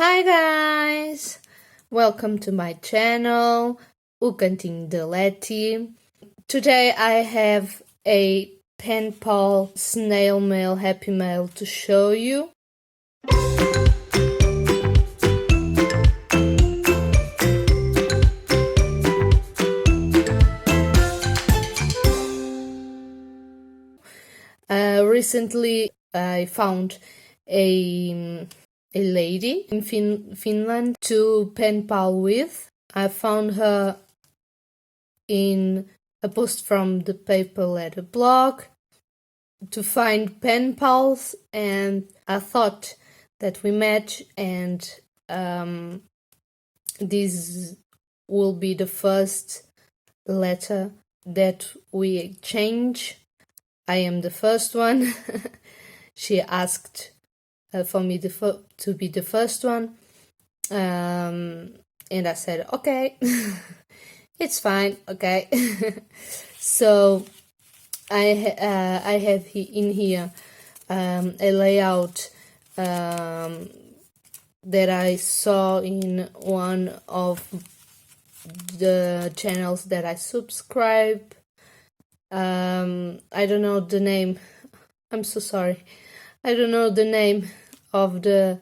Hi guys! Welcome to my channel, ocantinhodaletty. Today I have a Penpal snail mail happy mail to show you. Recently I found a lady in Finland to pen pal with. I found her in a post from the paper letter blog to find pen pals, and I thought that we match, and this will be the first letter that we exchange. I am the first one. She asked for me to be the first one, and I said okay. It's fine, okay. So I have in here a layout that I saw in one of the channels that I subscribe. I don't know the name. I'm so sorry. I don't know the name of the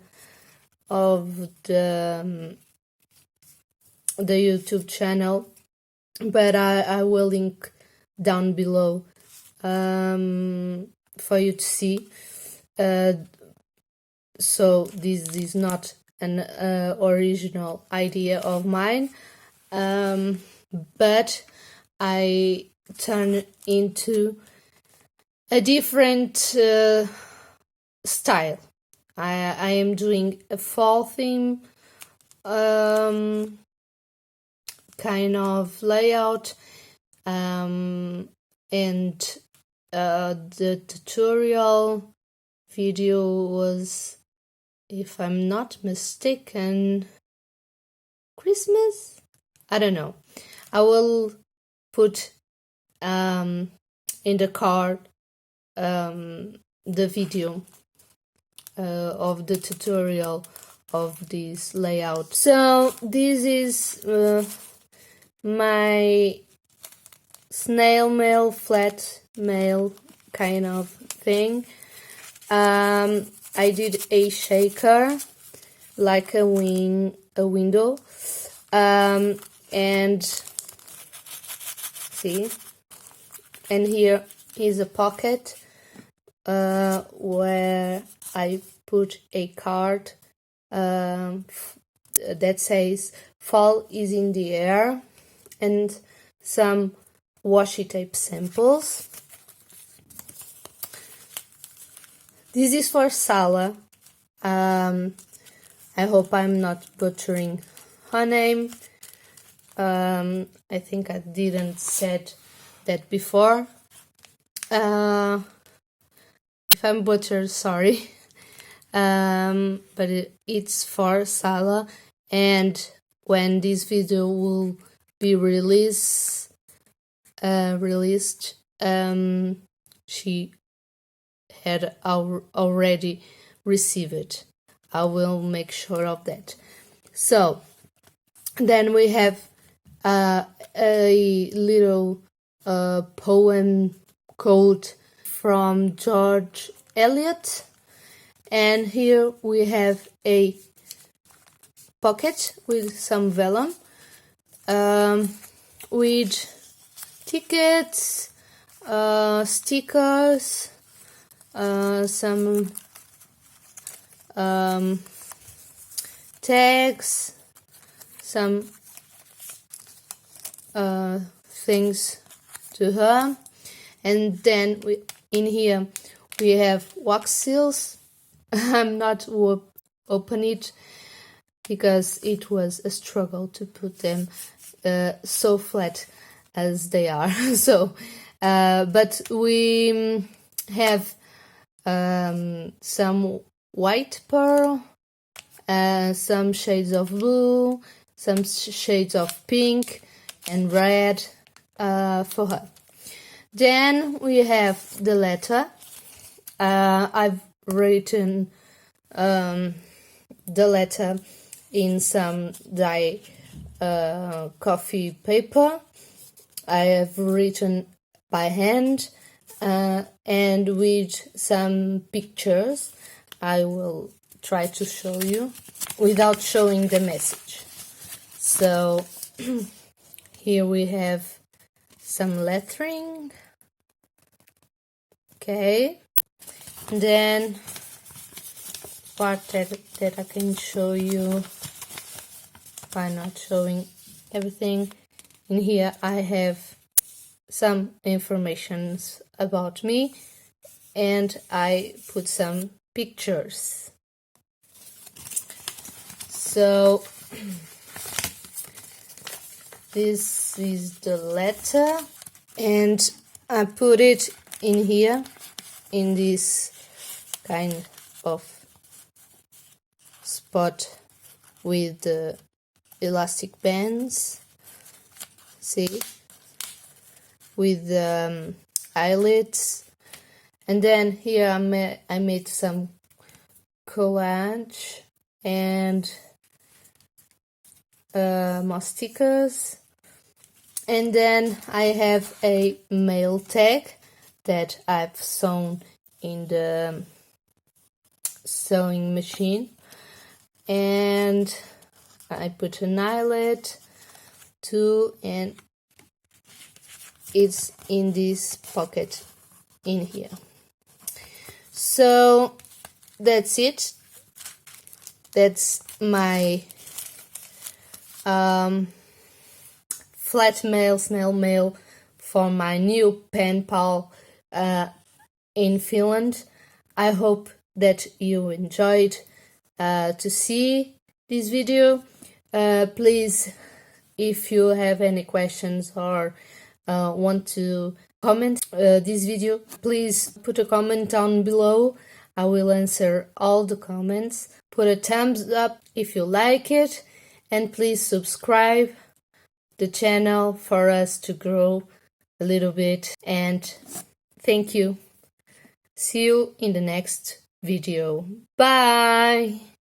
YouTube channel, but I will link down below for you to see. So this is not an original idea of mine, but I turn into a different style. I am doing a fall theme kind of layout, and the tutorial video was, if I'm not mistaken, Christmas? I don't know. I will put in the card the video of the tutorial of this layout. So this is my snail mail, flat mail kind of thing. I did a shaker, like a window, and see, and here is a pocket where I put a card that says fall is in the air, and some washi tape samples. This is for Salla. I hope I'm not butchering her name. I think I didn't said that before. If I'm butchered, sorry. But it's for Salla, and when this video will be released, she had already received it. I will make sure of that. So then we have a little poem quote from George Eliot, and here we have a pocket with some vellum, with tickets, stickers, some tags, some things to her, and then in here we have wax seals. I'm not open it because it was a struggle to put them so flat as they are. So but we have some white pearl, some shades of blue, some shades of pink and red for her. Then we have the letter. I've written the letter in some dye coffee paper. I have written by hand and with some pictures. I will try to show you without showing the message. So here we have some lettering. Okay, and then part that I can show you by not showing everything. In here I have some information about me and I put some pictures. So this is the letter and I put it in here in this kind of spot with the elastic bands, see, with the eyelids. And then here I made some collage and more stickers. And then I have a mail tag that I've sewn in the sewing machine, and I put an eyelet too, and it's in this pocket in here. So that's it. That's my flat mail, snail mail for my new Penpal in Finland. I hope that you enjoyed to see this video. Please, if you have any questions or want to comment this video, please put a comment down below. I will answer all the comments. Put a thumbs up if you like it, and please subscribe the channel for us to grow a little bit. And thank you. See you in the next video. Bye!